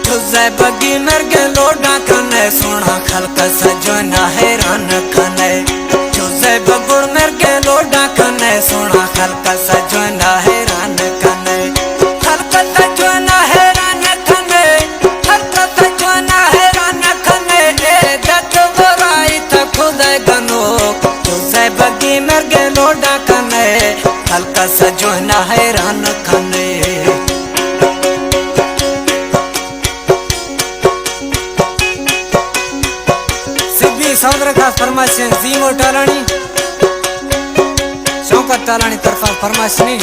तुझे बगी मरगे लोडा कने सोना खलक सजना हैरान कने तुझे बगुड़ मरगे लोडा कने सोना खलक सजना हैरान कने खलक सजना हैरान कने खलक सजना हैरान कने ए दत बराई त खुद गनो तुझे बगी मरगे लोडा कने खलक सजना हैरान कने समुद्र खास फरमाइश जीमो टालानी शौकत टालानी तरफा फरमाइश नहीं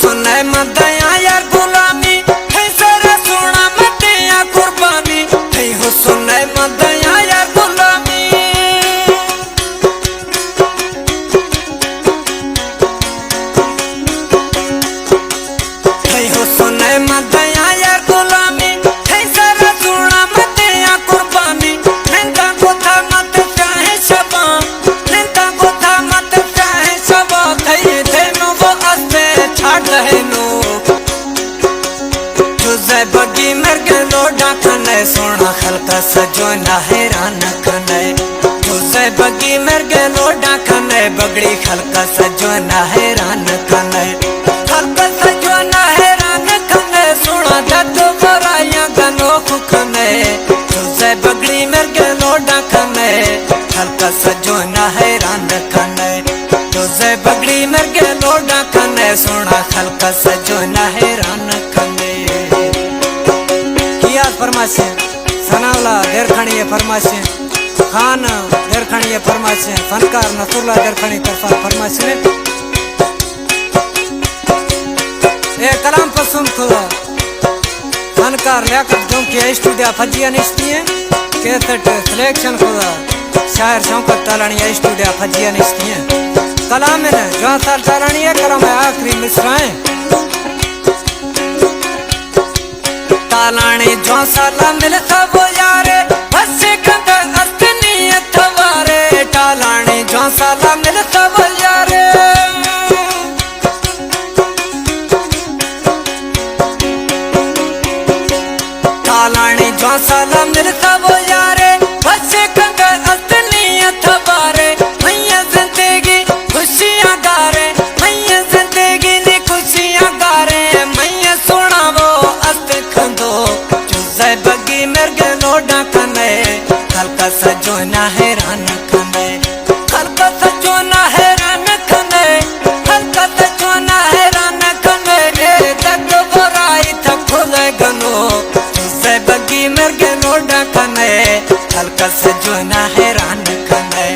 सुने मदया यार गुलामी सुने मदया यार गुलामी सुने मदया यार गुलामी सर सुना मदया कुर्बानी निंदा कोथा मत चाहे शबा निंदा कोथा मत चाहे शबा थई देनो वो अस्ते छाड़ देनो तुझे बगी मरगे लोडा कने सोना खलक सजना हैरान कने तुझे बगी मरगे लोडा कने बगड़ी खलक सजना हैरान कने खलक सजना हैरान कने सोना दत बराया गनो खुकने तुझे बगड़ी मरगे लोडा कने खलक सजना हैरान कने तुझे बगड़ी मरगे लोडा कने सोना खलक सजना हैरान कने फरमाइश सनावला देरखणी फरमाइश खान देरखणी फरमाइश फनकार नसरुल्ला देरखणी तरफा फरमाइश ए कलाम पसंद खुदा फनकार लियाकत जो के स्टूडियो फजिया निस्तिए के तट सिलेक्शन खुदा शायर शौकत तालानी स्टूडियो फजिया निस्तिए कलाम ने जो साल तालानी है कलाम आखिरी मिसराएं तालाने जो साला मिलता वो यारे फसे कंद अस्तनी अथवारे तालाने जो साला मिलता वो यारे तालाने जो साला मिलता वो यारे फसे कंद अस्तनी अथवारे मैया जिंदगी खुशियां गारे मैया जिंदगी ने खुशियां गारे मैया सोना वो बगी मरगे लोडा कने खलक सजना हैरान कने